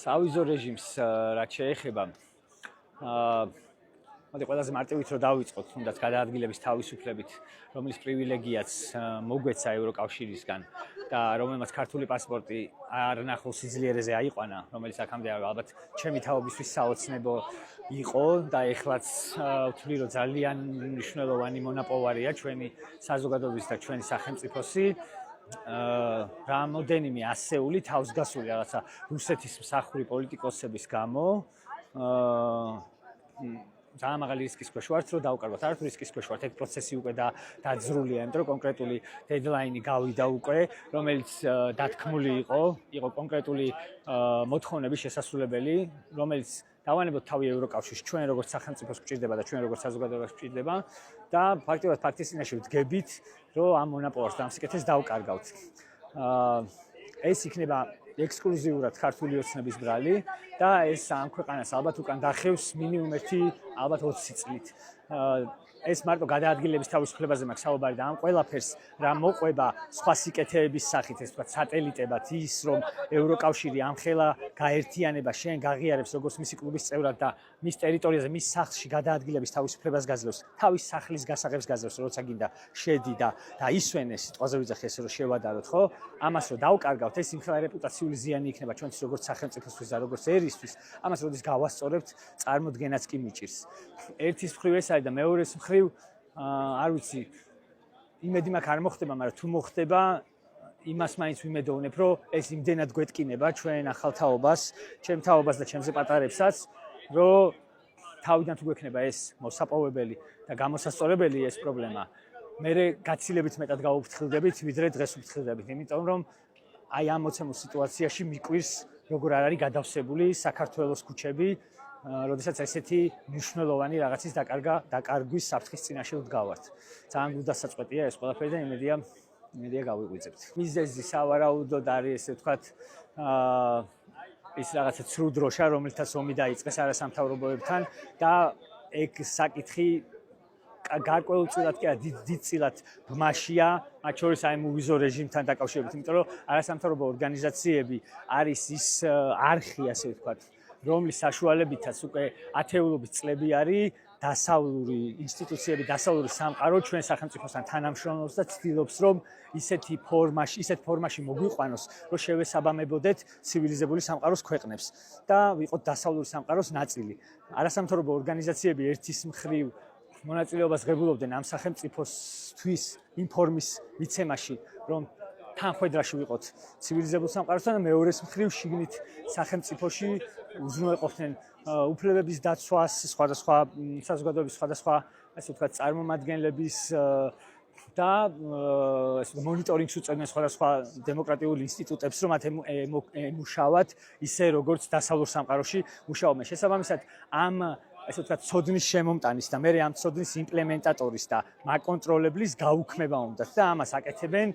სავიზო რეჟიმს რაც შეეხება მოდი ყველაზე მარტივით რომ დავიწყოთ, თუნდაც გადაადგილების თავისუფლებით, რომლის პრივილეგიაც მოგვეცა ევროკავშირისგან და რომელმაც ქართული პასპორტი არ ნახულ სიძლიერეზე აიყვანა, რომელიც აქამდე ალბათ ჩემი თაობისთვის საოცნებო იყო და ეხლაც ვთვლი რომ ძალიან მნიშვნელოვანი მონაპოვარია ჩვენი საზოგადოების და ჩვენი სახელმწიფოსი. რამოდენიმე ასეული თავსგასული რაღაცა რუსეთის მსახური პოლიტიკოსების გამო ძალიან მაღალი რისკის ქვეშ ვართ, რომ დავკარგოთ. არ თუ რისკის ქვეშ ვართ, ეგ პროცესი უკვე დაძრულია, იმიტომ რომ კონკრეტული დედლაინი გავიდა უკვე, რომელიც დათქმული იყო კონკრეტული მოთხოვნების შესასრულებელი, რომელიც დავანებოთ თავი ევროკავშირს, ჩვენ როგორც სახელმწიფოს გვჭირდება და ჩვენ როგორც საზოგადოებას გვჭირდება და ფაქტობრივად ფაქტის წინაშე ვდგებით, რომ ამ მონაპოვარს და ამ სიკეთეს დავკარგავთ. ეს იქნება ექსკლუზიურად ქართული ოცნების ბრალი და ეს ამ ქვეყანას ალბათ უკან დახევს მინიმუმ ალბათ 20 წლით. ეს მარტო გადაადგილების თავისუფლებაზე მაქვს საუბარი და ამ ყველაფერს რა მოყვება სხვა სიკეთეების სახით, ეს თქვა სატელიტებად ის რომ ევროკავშირი ამხელა გაერთიანება შენ გაღიარებს როგორც მისი კლუბის წევრად და მის ტერიტორიაზე, მის სახლში გადაადგილების თავისუფლებას გაძლევს, თავის სახლის გასაღებს გაძლევს, როცა გინდა შედი და ისვენე სიტყვაზე ვიძახი ესე რომ შევადაროთ, ხო? ამას რომ დავკარგავთ, ეს იმხელა რეპუტაციული ზიანი იქნება ჩვენთვის როგორც სახელმწიფოსთვის და როგორც ერისთვის, ამას როდის გავასწორებთ, წარმოდგენაც კი მიჭირს. ერთის მხრივ ეს არის და მეორეს მხრივ არ ვიცი, იმედი მაქვს არ მოხდება, მაგრამ თუ მოხდება, იმას მაინც ვიმედოვნებ, რომ ეს იმდენად გვეტკინება ჩვენ ახალ თაობას, ჩემ თაობას და ჩემზე პატარებსაც, რომ თავიდან თუ გვექნება ეს მოსაპოვებელი და გამოსასწორებელი ეს პრობლემა, მე გაცილებით მეტად გავუფრთხილდებით, ვიდრე დღეს უფრთხილდებით, იმიტომ რომ აი ამ მოცემულ სიტუაციაში მიკვირს, როგორ არ არის გადავსებული საქართველოს ქუჩები, როდესაც ესეთი მნიშვნელოვანი რაღაცის დაკარგვის საფრთხის წინაშე ვდგავართ. ძალიან გულდასაწყვეტია ეს ყველაფერი და იმედია გავიღვიძებთ. მიზეზი სავარაუდოდ არის ესე ვთქვათ, ის რაღაცა ცრუ დროშა, რომელთაც ომი დაიწყეს არასამთავრობოებთან და ეგ საკითხი გარკვეულწილად კი არა, დიდწილად ბმაშია, მათ შორის აი მოვიზო რეჟიმთან დაკავშირებით, იმიტომ რომ არასამთავრობო ორგანიზაციები არის ის არხი, ასე ვთქვათ, რომლის საშუალებითაც უკვე ათეულობით წლები არის დასავლური ინსტიტუციები, დასავლური სამყარო ჩვენ სახელმწიფოსთან თანამშრომლობს და ცდილობს, რომ ისეთ ფორმაში მოგვიყვანოს, რომ შევესაბამებოდეთ ცივილიზებული სამყაროს ქვეყნებს და ვიყოთ დასავლური სამყაროს ნაწილი. არასამთავრობო ორგანიზაციები ერთის მხრივ მონაწილეობას ღებულობდნენ ამ სახელმწიფოსთვის იმ ფორმის მიცემაში, რომ თანხვედრაში ვიყოთ ცივილიზებულ სამყაროსთან და მეორეს მხრივ შიგნით სახელმწიფოში უზრუნველყოფდნენ უფლებების დაცვას, სხვადასხვა საზოგადოების სხვადასხვა ასე ვთქვათ წარმომადგენლების და მონიტორინგს უწევდნენ სხვადასხვა დემოკრატიულ ინსტიტუტებს, რომ მათ ემუშავათ ისე როგორც დასავლურ სამყაროში მუშაობენ. შესაბამისად ამ ასე ვთქვათ ცოდნის შემომტანის და მე ამ ცოდნის იმპლემენტატორის და მაკონტროლებლის გაუქმება უნდათ და ამას აკეთებენ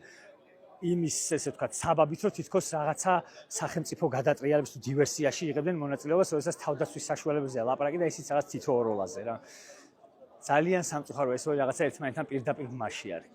იმის ესე ვთქვათ საბაბით, რომ თითქოს რაღაცა სახელმწიფო გადატრიალებს თუ დივერსიაში იღებდნენ მონაწილეობას, როდესაც თავდაცვის საშუალებებზეა ლაპარაკი და ისიც რაღაც თითოეულაზე რა. ძალიან სამწუხაროა ეს, რომ რაღაცა ერთმანეთთან პირდაპირ ბმაში არის.